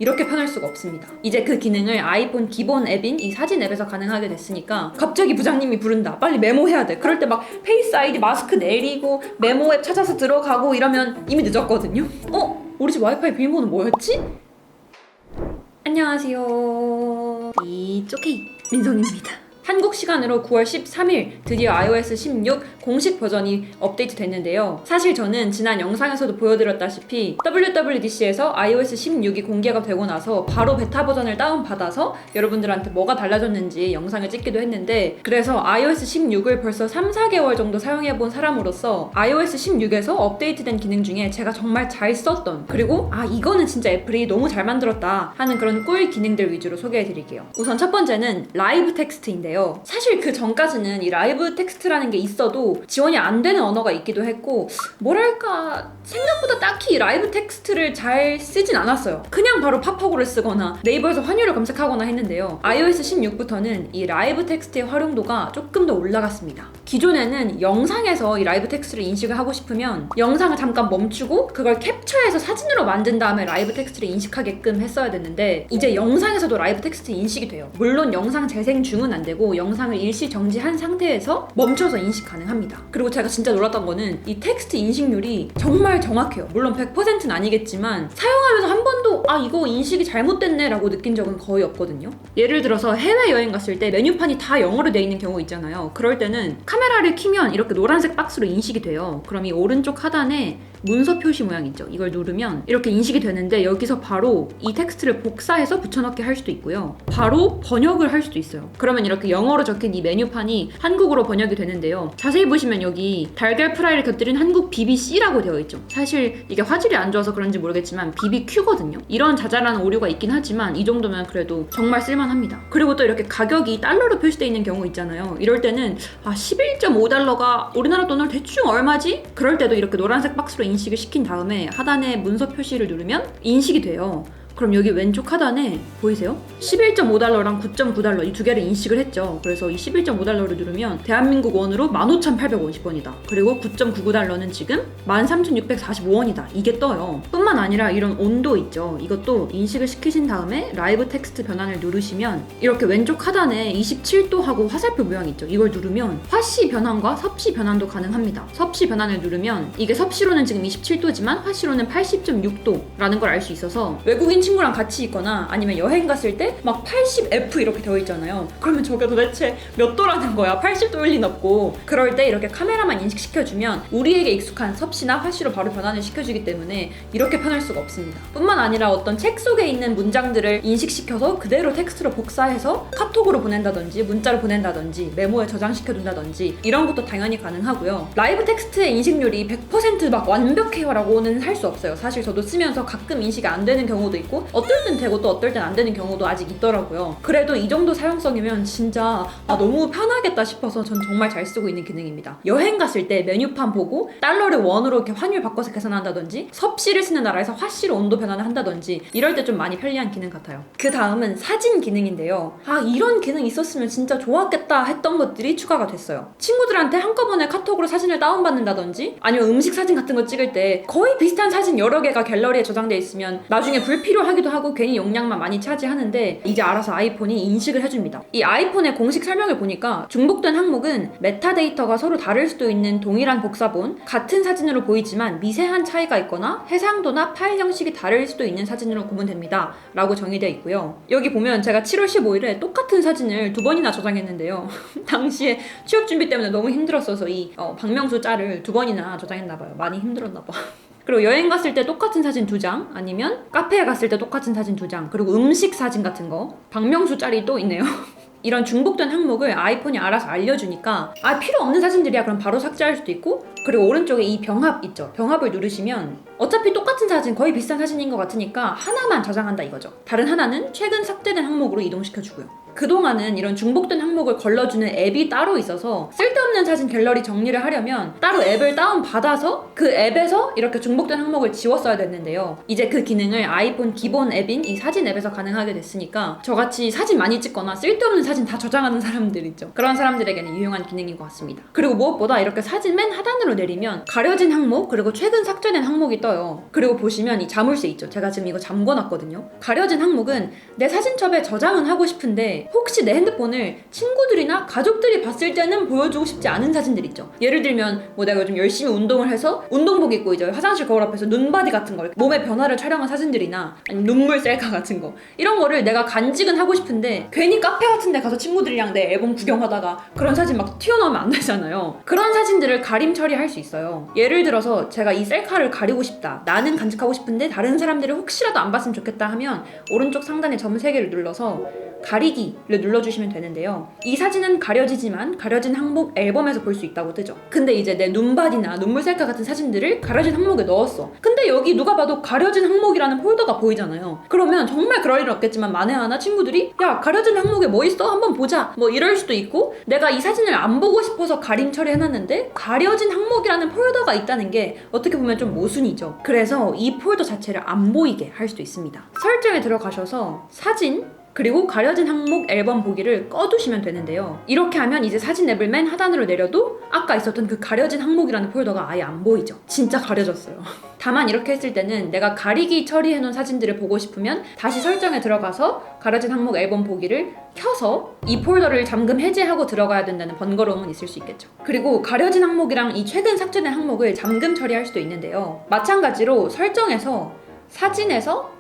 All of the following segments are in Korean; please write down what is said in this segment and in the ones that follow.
이렇게 편할 수가 없습니다. 이제 그 기능을 아이폰 기본 앱인 이 사진 앱에서 가능하게 됐으니까 갑자기 부장님이 부른다. 빨리 메모해야 돼. 그럴 때 막 페이스 아이디 마스크 내리고 메모 앱 찾아서 들어가고 이러면 이미 늦었거든요. 우리 집 와이파이 비밀번호 뭐였지? 안녕하세요. 이쪽이 민성입니다. 한국 시간으로 9월 13일 드디어 iOS 16 공식 버전이 업데이트 됐는데요. 사실 저는 지난 영상에서도 보여드렸다시피 WWDC에서 iOS 16이 공개가 되고 나서 바로 베타 버전을 다운받아서 여러분들한테 뭐가 달라졌는지 영상을 찍기도 했는데, 그래서 iOS 16을 벌써 3-4개월 정도 사용해본 사람으로서 iOS 16에서 업데이트된 기능 중에 제가 정말 잘 썼던, 그리고 이거는 진짜 애플이 너무 잘 만들었다 하는 그런 꿀 기능들 위주로 소개해드릴게요. 우선 첫 번째는 라이브 텍스트인데요. 사실 그 전까지는 이 라이브 텍스트라는 게 있어도 지원이 안 되는 언어가 있기도 했고, 뭐랄까 생각보다 딱히 라이브 텍스트를 잘 쓰진 않았어요. 그냥 바로 팝하고를 쓰거나 네이버에서 환율을 검색하거나 했는데요. iOS 16부터는 이 라이브 텍스트의 활용도가 조금 더 올라갔습니다. 기존에는 영상에서 이 라이브 텍스트를 인식을 하고 싶으면 영상을 잠깐 멈추고 그걸 캡처해서 사진으로 만든 다음에 라이브 텍스트를 인식하게끔 했어야 됐는데, 이제 영상에서도 라이브 텍스트 인식이 돼요. 물론 영상 재생 중은 안 되고 영상을 일시 정지한 상태에서 멈춰서 인식 가능합니다. 그리고 제가 진짜 놀랐던 거는 이 텍스트 인식률이 정말 정확해요. 물론 100%는 아니겠지만 사용하면서 한 번도 이거 인식이 잘못됐네 라고 느낀 적은 거의 없거든요. 예를 들어서 해외여행 갔을 때 메뉴판이 다 영어로 돼 있는 경우 있잖아요. 그럴 때는 카메라를 켜면 이렇게 노란색 박스로 인식이 돼요. 그럼 이 오른쪽 하단에 문서 표시 모양 있죠? 이걸 누르면 이렇게 인식이 되는데, 여기서 바로 이 텍스트를 복사해서 붙여넣기 할 수도 있고요. 바로 번역을 할 수도 있어요. 그러면 이렇게 영어로 적힌 이 메뉴판이 한국어로 번역이 되는데요. 자세히 보시면 여기 달걀 프라이를 곁들인 한국 BBC라고 되어 있죠. 사실 이게 화질이 안 좋아서 그런지 모르겠지만 BBQ거든요. 이런 자잘한 오류가 있긴 하지만 이 정도면 그래도 정말 쓸만합니다. 그리고 또 이렇게 가격이 달러로 표시되어 있는 경우 있잖아요. 이럴 때는 11.5달러가 우리나라 돈으로 대충 얼마지? 그럴 때도 이렇게 노란색 박스로 인식을 시킨 다음에 하단에 문서 표시를 누르면 인식이 돼요. 그럼 여기 왼쪽 하단에 보이세요? 11.5달러랑 9.9달러 이 두 개를 인식을 했죠. 그래서 이 11.5달러를 누르면 대한민국 원으로 15,850원이다. 그리고 9.99달러는 지금 13,645원이다. 이게 떠요. 뿐만 아니라 이런 온도 있죠. 이것도 인식을 시키신 다음에 라이브 텍스트 변환을 누르시면 이렇게 왼쪽 하단에 27도 하고 화살표 모양 있죠. 이걸 누르면 화씨 변환과 섭씨 변환도 가능합니다. 섭씨 변환을 누르면 이게 섭씨로는 지금 27도지만 화씨로는 80.6도라는 걸 알 수 있어서 외국인 친구랑 같이 있거나 아니면 여행 갔을 때 막 80F 이렇게 되어 있잖아요. 그러면 저게 도대체 몇 도라는 거야? 80도일 린 없고. 그럴 때 이렇게 카메라만 인식시켜주면 우리에게 익숙한 섭씨나 화씨로 바로 변환을 시켜주기 때문에 이렇게 편할 수가 없습니다. 뿐만 아니라 어떤 책 속에 있는 문장들을 인식시켜서 그대로 텍스트로 복사해서 카톡으로 보낸다든지 문자로 보낸다든지 메모에 저장시켜둔다든지 이런 것도 당연히 가능하고요. 라이브 텍스트의 인식률이 100% 막 완벽해요 라고는 할 수 없어요. 사실 저도 쓰면서 가끔 인식이 안 되는 경우도 있고 어떨 땐 되고 또 어떨 땐 안 되는 경우도 아직 있더라고요. 그래도 이 정도 사용성이면 진짜 너무 편하겠다 싶어서 전 정말 잘 쓰고 있는 기능입니다. 여행 갔을 때 메뉴판 보고 달러를 원으로 이렇게 환율 바꿔서 계산한다든지 섭씨를 쓰는 나라에서 화씨로 온도 변환을 한다든지 이럴 때 좀 많이 편리한 기능 같아요. 그 다음은 사진 기능인데요. 이런 기능 있었으면 진짜 좋았겠다 했던 것들이 추가가 됐어요. 친구들한테 한꺼번에 카톡으로 사진을 다운받는다든지 아니면 음식 사진 같은 거 찍을 때 거의 비슷한 사진 여러 개가 갤러리에 저장돼 있으면 나중에 불필요하기도 하고 괜히 용량만 많이 차지하는데, 이제 알아서 아이폰이 인식을 해줍니다. 이 아이폰의 공식 설명을 보니까 중복된 항목은 메타데이터가 서로 다를 수도 있는 동일한 복사본, 같은 사진으로 보이지만 미세한 차이가 있거나 해상도나 파일 형식이 다를 수도 있는 사진으로 구분됩니다 라고 정의되어 있고요. 여기 보면 제가 7월 15일에 똑같은 사진을 2번이나 저장했는데요. 당시에 취업 준비 때문에 너무 힘들었어서 이 박명수 짤을 2번이나 저장했나봐요. 많이 힘들었나봐. 그리고 여행 갔을 때 똑같은 사진 2장, 아니면 카페에 갔을 때 똑같은 사진 2장, 그리고 음식 사진 같은 거, 박명수 짤이 또 있네요. 이런 중복된 항목을 아이폰이 알아서 알려주니까 필요 없는 사진들이야 그럼 바로 삭제할 수도 있고, 그리고 오른쪽에 이 병합 있죠. 병합을 누르시면 어차피 똑같은 사진, 거의 비슷한 사진인 것 같으니까 하나만 저장한다 이거죠. 다른 하나는 최근 삭제된 항목으로 이동시켜주고요. 그동안은 이런 중복된 항목을 걸러주는 앱이 따로 있어서 쓸데없는 쓸데없는 사진 갤러리 정리를 하려면 따로 앱을 다운받아서 그 앱에서 이렇게 중복된 항목을 지웠어야 됐는데요. 이제 그 기능을 아이폰 기본 앱인 이 사진 앱에서 가능하게 됐으니까 저같이 사진 많이 찍거나 쓸데없는 사진 다 저장하는 사람들 있죠. 그런 사람들에게는 유용한 기능인 것 같습니다. 그리고 무엇보다 이렇게 사진 맨 하단으로 내리면 가려진 항목 그리고 최근 삭제된 항목이 떠요. 그리고 보시면 이 자물쇠 있죠. 제가 지금 이거 잠궈놨거든요. 가려진 항목은 내 사진첩에 저장은 하고 싶은데 혹시 내 핸드폰을 친구들이나 가족들이 봤을 때는 보여주고 싶지 않은 사진들 있죠. 예를 들면 뭐 내가 요즘 열심히 운동을 해서 운동복 입고 이제 화장실 거울 앞에서 눈바디 같은 걸 몸의 변화를 촬영한 사진들이나 아니면 눈물 셀카 같은 거 이런 거를 내가 간직은 하고 싶은데 괜히 카페 같은 데 가서 친구들이랑 내 앨범 구경하다가 그런 사진 막 튀어나오면 안 되잖아요. 그런 사진들을 가림 처리할 수 있어요. 예를 들어서 제가 이 셀카를 가리고 싶다. 나는 간직하고 싶은데 다른 사람들이 혹시라도 안 봤으면 좋겠다 하면 오른쪽 상단에 점 3개를 눌러서 가리기를 눌러주시면 되는데요. 이 사진은 가려지지만 가려진 항목 앨범에서 볼 수 있다고 뜨죠. 근데 이제 내 눈바디나 눈물 셀카 같은 사진들을 가려진 항목에 넣었어. 근데 여기 누가 봐도 가려진 항목이라는 폴더가 보이잖아요. 그러면 정말 그럴 일은 없겠지만 만에 하나 친구들이 야 가려진 항목에 뭐 있어? 한번 보자 뭐 이럴 수도 있고 내가 이 사진을 안 보고 싶어서 가림 처리해놨는데 가려진 항목이라는 폴더가 있다는 게 어떻게 보면 좀 모순이죠. 그래서 이 폴더 자체를 안 보이게 할 수도 있습니다. 설정에 들어가셔서 사진 그리고 가려진 항목 앨범 보기를 꺼두시면 되는데요. 이렇게 하면 이제 사진 앱을 맨 하단으로 내려도 아까 있었던 그 가려진 항목이라는 폴더가 아예 안 보이죠. 진짜 가려졌어요. 다만 이렇게 했을 때는 내가 가리기 처리해놓은 사진들을 보고 싶으면 다시 설정에 들어가서 가려진 항목 앨범 보기를 켜서 이 폴더를 잠금 해제하고 들어가야 된다는 번거로움은 있을 수 있겠죠. 그리고 가려진 항목이랑 이 최근 삭제된 항목을 잠금 처리할 수도 있는데요. 마찬가지로 설정에서 사진에서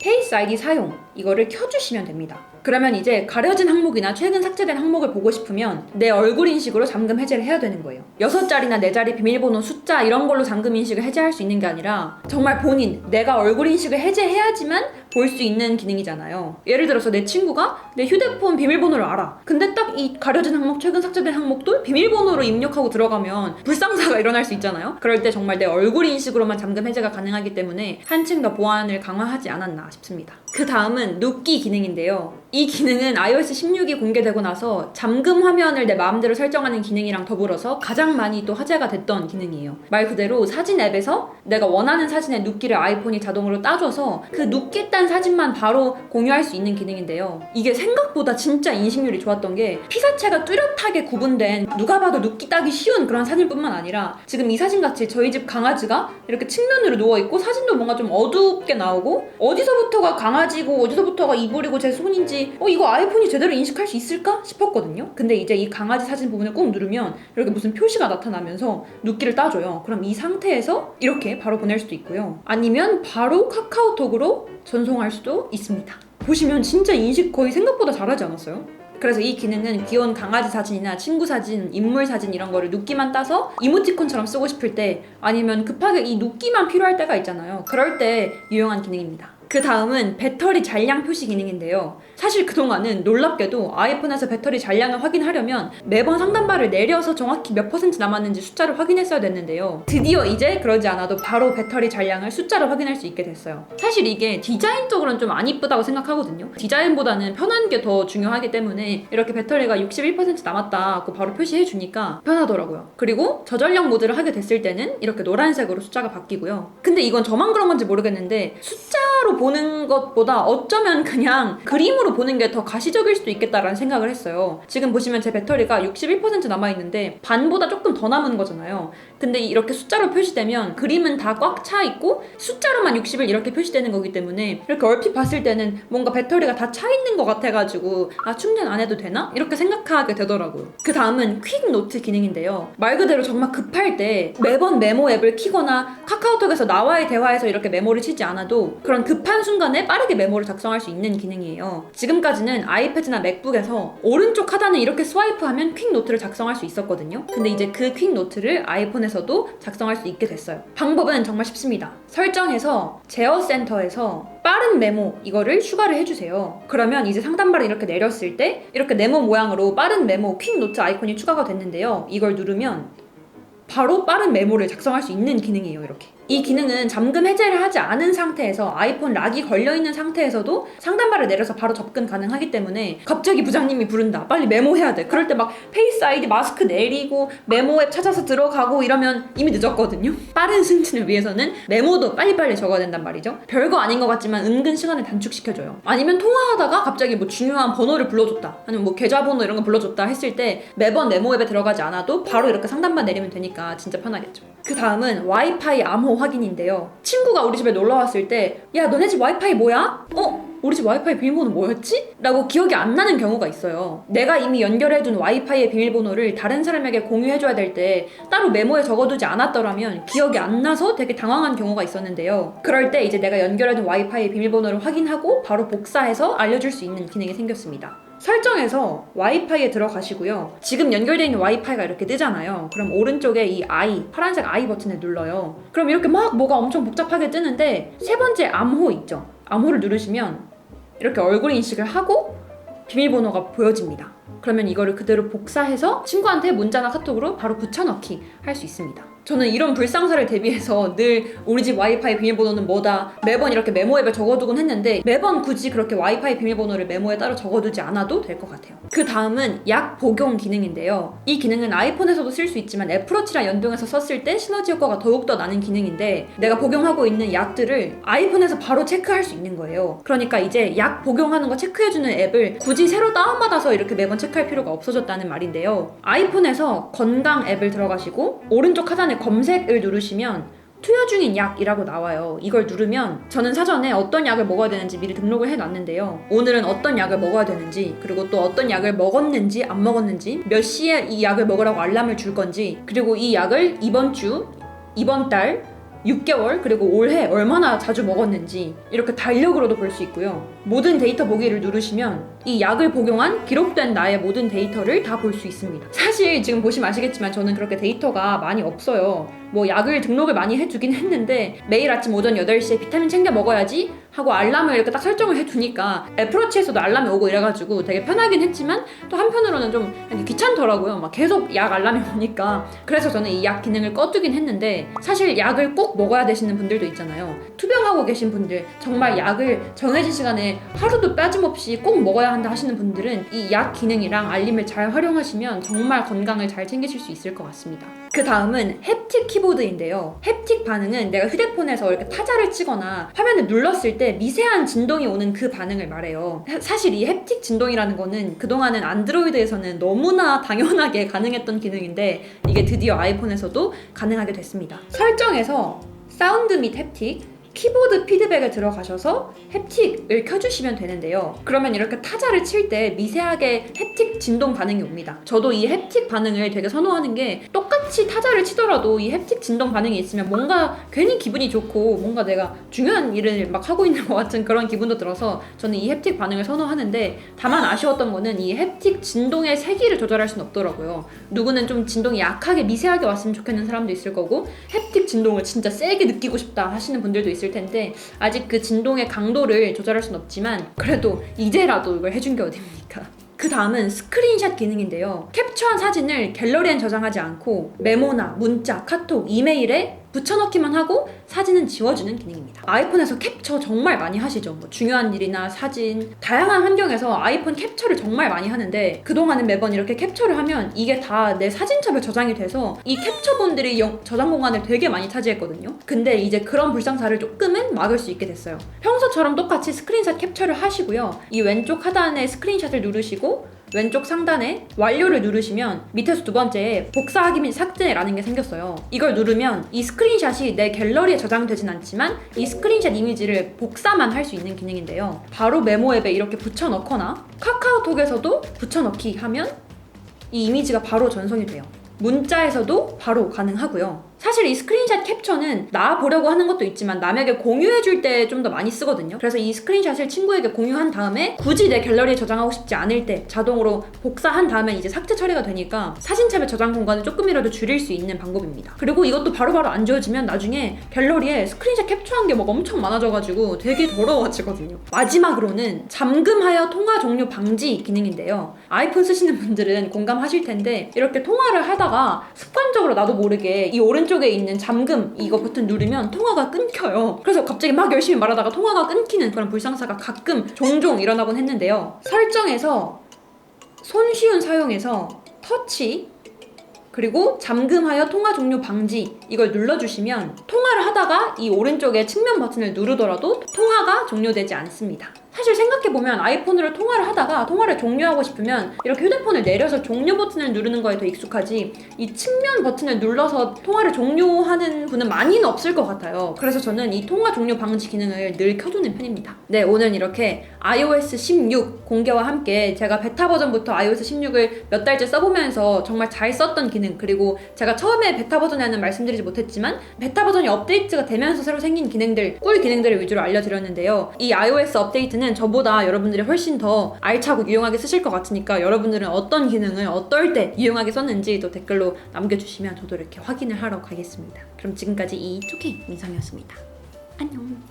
페이스 아이디 사용 이거를 켜주시면 됩니다. 그러면 이제 가려진 항목이나 최근 삭제된 항목을 보고 싶으면 내 얼굴 인식으로 잠금 해제를 해야 되는 거예요. 6자리나 4자리 비밀번호 숫자 이런 걸로 잠금 인식을 해제할 수 있는 게 아니라 정말 본인 내가 얼굴 인식을 해제해야지만 볼 수 있는 기능이잖아요. 예를 들어서 내 친구가 내 휴대폰 비밀번호를 알아. 근데 딱 이 가려진 항목, 최근 삭제된 항목도 비밀번호로 입력하고 들어가면 불상사가 일어날 수 있잖아요. 그럴 때 정말 내 얼굴 인식으로만 잠금 해제가 가능하기 때문에 한층 더 보안을 강화하지 않았나 싶습니다. 그 다음은 눕기 기능인데요. 이 기능은 iOS 16이 공개되고 나서 잠금 화면을 내 마음대로 설정하는 기능이랑 더불어서 가장 많이 또 화제가 됐던 기능이에요. 말 그대로 사진 앱에서 내가 원하는 사진의 눕기를 아이폰이 자동으로 따줘서 그 눕기 딴 사진만 바로 공유할 수 있는 기능인데요. 이게 생각보다 진짜 인식률이 좋았던 게 피사체가 뚜렷하게 구분된 누가 봐도 눕기 따기 쉬운 그런 사진뿐만 아니라 지금 이 사진같이 저희 집 강아지가 이렇게 측면으로 누워있고 사진도 뭔가 좀 어둡게 나오고 어디서부터가 강아지고 어디서부터가 이불이고 제 손인지 이거 아이폰이 제대로 인식할 수 있을까 싶었거든요. 근데 이제 이 강아지 사진 부분을 꾹 누르면 이렇게 무슨 표시가 나타나면서 눕기를 따줘요. 그럼 이 상태에서 이렇게 바로 보낼 수도 있고요. 아니면 바로 카카오톡으로 전송할 수도 있습니다. 보시면 진짜 인식 거의 생각보다 잘하지 않았어요? 그래서 이 기능은 귀여운 강아지 사진이나 친구 사진, 인물 사진 이런 거를 눕기만 따서 이모티콘처럼 쓰고 싶을 때 아니면 급하게 이 눕기만 필요할 때가 있잖아요. 그럴 때 유용한 기능입니다. 그 다음은 배터리 잔량 표시 기능인데요. 사실 그동안은 놀랍게도 아이폰에서 배터리 잔량을 확인하려면 매번 상단바를 내려서 정확히 몇 % 남았는지 숫자를 확인했어야 됐는데요. 드디어 이제 그러지 않아도 바로 배터리 잔량을 숫자로 확인할 수 있게 됐어요. 사실 이게 디자인적으로는 좀 안 이쁘다고 생각하거든요. 디자인보다는 편한 게 더 중요하기 때문에 이렇게 배터리가 61% 남았다고 바로 표시해주니까 편하더라고요. 그리고 저전력 모드를 하게 됐을 때는 이렇게 노란색으로 숫자가 바뀌고요. 근데 이건 저만 그런 건지 모르겠는데 숫자로 보는 것보다 어쩌면 그냥 그림으로 보는 게 더 가시적일 수도 있겠다라는 생각을 했어요. 지금 보시면 제 배터리가 61% 남아있는데 반보다 조금 더 남은 거잖아요. 근데 이렇게 숫자로 표시되면 그림은 다 꽉 차 있고 숫자로만 60을 이렇게 표시되는 거기 때문에 이렇게 얼핏 봤을 때는 뭔가 배터리가 다 차 있는 것 같아가지고 충전 안 해도 되나? 이렇게 생각하게 되더라고요. 그 다음은 퀵 노트 기능인데요. 말 그대로 정말 급할 때 매번 메모 앱을 키거나 카카오톡에서 나와의 대화에서 이렇게 메모를 치지 않아도 그런 급한 순간에 빠르게 메모를 작성할 수 있는 기능이에요. 지금까지는 아이패드나 맥북에서 오른쪽 하단을 이렇게 스와이프하면 퀵 노트를 작성할 수 있었거든요. 근데 이제 그 퀵 노트를 아이폰에서도 작성할 수 있게 됐어요. 방법은 정말 쉽습니다. 설정에서 제어 센터에서 빠른 메모 이거를 추가를 해주세요. 그러면 이제 상단바를 이렇게 내렸을 때 이렇게 네모 모양으로 빠른 메모 퀵 노트 아이콘이 추가가 됐는데요. 이걸 누르면 바로 빠른 메모를 작성할 수 있는 기능이에요. 이렇게 이 기능은 잠금 해제를 하지 않은 상태에서 아이폰 락이 걸려있는 상태에서도 상단바를 내려서 바로 접근 가능하기 때문에 갑자기 부장님이 부른다, 빨리 메모해야 돼, 그럴 때 막 페이스 아이디 마스크 내리고 메모 앱 찾아서 들어가고 이러면 이미 늦었거든요. 빠른 승진을 위해서는 메모도 빨리빨리 적어야 된단 말이죠. 별거 아닌 것 같지만 은근 시간을 단축시켜줘요. 아니면 통화하다가 갑자기 뭐 중요한 번호를 불러줬다, 아니면 뭐 계좌번호 이런 거 불러줬다 했을 때 매번 메모 앱에 들어가지 않아도 바로 이렇게 상단바 내리면 되니까 진짜 편하겠죠. 그 다음은 와이파이 암호 확인인데요. 친구가 우리 집에 놀러 왔을 때 야, 너네 집 와이파이 뭐야? 우리 집 와이파이 비밀번호 뭐였지? 라고 기억이 안 나는 경우가 있어요. 내가 이미 연결해둔 와이파이의 비밀번호를 다른 사람에게 공유해줘야 될 때 따로 메모에 적어두지 않았더라면 기억이 안 나서 되게 당황한 경우가 있었는데요. 그럴 때 이제 내가 연결해둔 와이파이의 비밀번호를 확인하고 바로 복사해서 알려줄 수 있는 기능이 생겼습니다. 설정에서 와이파이에 들어가시고요. 지금 연결되어 있는 와이파이가 이렇게 뜨잖아요. 그럼 오른쪽에 이 I, 파란색 I 버튼을 눌러요. 그럼 이렇게 막 뭐가 엄청 복잡하게 뜨는데 세 번째 암호 있죠? 암호를 누르시면 이렇게 얼굴 인식을 하고 비밀번호가 보여집니다. 그러면 이거를 그대로 복사해서 친구한테 문자나 카톡으로 바로 붙여넣기 할 수 있습니다. 저는 이런 불상사를 대비해서 늘 우리 집 와이파이 비밀번호는 뭐다 매번 이렇게 메모 앱에 적어두곤 했는데 매번 굳이 그렇게 와이파이 비밀번호를 메모에 따로 적어두지 않아도 될 것 같아요. 그 다음은 약 복용 기능인데요. 이 기능은 아이폰에서도 쓸 수 있지만 애플워치랑 연동해서 썼을 때 시너지 효과가 더욱더 나는 기능인데, 내가 복용하고 있는 약들을 아이폰에서 바로 체크할 수 있는 거예요. 그러니까 이제 약 복용하는 거 체크해주는 앱을 굳이 새로 다운받아서 이렇게 매번 체크할 필요가 없어졌다는 말인데요. 아이폰에서 건강 앱을 들어가시고 오른쪽 하단에 검색을 누르시면 투여 중인 약이라고 나와요. 이걸 누르면 저는 사전에 어떤 약을 먹어야 되는지 미리 등록을 해놨는데요. 오늘은 어떤 약을 먹어야 되는지, 그리고 또 어떤 약을 먹었는지 안 먹었는지, 몇 시에 이 약을 먹으라고 알람을 줄 건지, 그리고 이 약을 이번 주, 이번 달, 6개월, 그리고 올해 얼마나 자주 먹었는지 이렇게 달력으로도 볼 수 있고요. 모든 데이터 보기를 누르시면 이 약을 복용한 기록된 나의 모든 데이터를 다 볼 수 있습니다. 사실 지금 보시면 아시겠지만 저는 그렇게 데이터가 많이 없어요. 뭐 약을 등록을 많이 해두긴 했는데 매일 아침 오전 8시에 비타민 챙겨 먹어야지 하고 알람을 이렇게 딱 설정을 해두니까 애플워치에서도 알람이 오고 이래가지고 되게 편하긴 했지만 또 한편으로는 좀 귀찮더라고요. 막 계속 약 알람이 오니까. 그래서 저는 이 약 기능을 꺼두긴 했는데, 사실 약을 꼭 먹어야 되시는 분들도 있잖아요. 투병하고 계신 분들, 정말 약을 정해진 시간에 하루도 빠짐없이 꼭 먹어야 한다 하시는 분들은 이 약 기능이랑 알림을 잘 활용하시면 정말 건강을 잘 챙기실 수 있을 것 같습니다. 그 다음은 햅틱 키보드인데요. 햅틱 반응은 내가 휴대폰에서 이렇게 타자를 치거나 화면을 눌렀을 때 미세한 진동이 오는 그 반응을 말해요. 사실 이 햅틱 진동이라는 거는 그동안은 안드로이드에서는 너무나 당연하게 가능했던 기능인데 이게 드디어 아이폰에서도 가능하게 됐습니다. 설정에서 사운드 및 햅틱, 키보드 피드백에 들어가셔서 햅틱을 켜주시면 되는데요. 그러면 이렇게 타자를 칠 때 미세하게 햅틱 진동 반응이 옵니다. 저도 이 햅틱 반응을 되게 선호하는 게, 똑같이 타자를 치더라도 이 햅틱 진동 반응이 있으면 뭔가 괜히 기분이 좋고 뭔가 내가 중요한 일을 막 하고 있는 것 같은 그런 기분도 들어서 저는 이 햅틱 반응을 선호하는데, 다만 아쉬웠던 거는 이 햅틱 진동의 세기를 조절할 수는 없더라고요. 누구는 좀 진동이 약하게 미세하게 왔으면 좋겠는 사람도 있을 거고, 햅틱 진동을 진짜 세게 느끼고 싶다 하시는 분들도 있을 텐데 아직 그 진동의 강도를 조절할 순 없지만 그래도 이제라도 이걸 해준 게 어딥니까. 그 다음은 스크린샷 기능인데요. 캡처한 사진을 갤러리엔 저장하지 않고 메모나 문자, 카톡, 이메일에 붙여넣기만 하고 사진은 지워주는 기능입니다. 아이폰에서 캡처 정말 많이 하시죠. 뭐 중요한 일이나 사진, 다양한 환경에서 아이폰 캡처를 정말 많이 하는데 그동안은 매번 이렇게 캡처를 하면 이게 다 내 사진첩에 저장이 돼서 이 캡처본들이 저장 공간을 되게 많이 차지했거든요. 근데 이제 그런 불상사를 조금은 막을 수 있게 됐어요. 평소처럼 똑같이 스크린샷 캡처를 하시고요. 이 왼쪽 하단에 스크린샷을 누르시고 왼쪽 상단에 완료를 누르시면 밑에서 두 번째에 복사하기 및 삭제라는 게 생겼어요. 이걸 누르면 이 스크린샷이 내 갤러리에 저장되진 않지만 이 스크린샷 이미지를 복사만 할 수 있는 기능인데요. 바로 메모 앱에 이렇게 붙여넣거나 카카오톡에서도 붙여넣기 하면 이 이미지가 바로 전송이 돼요. 문자에서도 바로 가능하고요. 사실 이 스크린샷 캡처는 나 보려고 하는 것도 있지만 남에게 공유해줄 때 좀 더 많이 쓰거든요. 그래서 이 스크린샷을 친구에게 공유한 다음에 굳이 내 갤러리에 저장하고 싶지 않을 때 자동으로 복사한 다음에 이제 삭제 처리가 되니까 사진첩의 저장 공간을 조금이라도 줄일 수 있는 방법입니다. 그리고 이것도 바로바로 안 지워지면 나중에 갤러리에 스크린샷 캡처한 게 막 엄청 많아져가지고 되게 더러워지거든요. 마지막으로는 잠금하여 통화 종료 방지 기능인데요. 아이폰 쓰시는 분들은 공감하실 텐데 이렇게 통화를 하다가 습관적으로 나도 모르게 이 오른쪽 오른쪽에 있는 잠금 이거 버튼 누르면 통화가 끊겨요. 그래서 갑자기 막 열심히 말하다가 통화가 끊기는 그런 불상사가 종종 일어나곤 했는데요. 설정에서 손쉬운 사용에서 터치 그리고 잠금하여 통화 종료 방지 이걸 눌러주시면 통화를 하다가 이 오른쪽에 측면 버튼을 누르더라도 통화가 종료되지 않습니다. 사실 생각해보면 아이폰으로 통화를 하다가 통화를 종료하고 싶으면 이렇게 휴대폰을 내려서 종료 버튼을 누르는 거에 더 익숙하지 이 측면 버튼을 눌러서 통화를 종료하는 분은 많이는 없을 것 같아요. 그래서 저는 이 통화 종료 방지 기능을 늘 켜두는 편입니다. 네, 오늘 이렇게 iOS 16 공개와 함께 제가 베타 버전부터 iOS 16을 몇 달째 써보면서 정말 잘 썼던 기능, 그리고 제가 처음에 베타 버전에는 말씀드리지 못했지만 베타 버전이 업데이트가 되면서 새로 생긴 기능들, 꿀 기능들을 위주로 알려드렸는데요. 이 iOS 업데이트는 저보다 여러분들이 훨씬 더 알차고 유용하게 쓰실 것 같으니까 여러분들은 어떤 기능을 어떨 때 유용하게 썼는지 또 댓글로 남겨주시면 저도 이렇게 확인을 하러 가겠습니다. 그럼 지금까지 이 쪼케이 민성이었습니다. 안녕.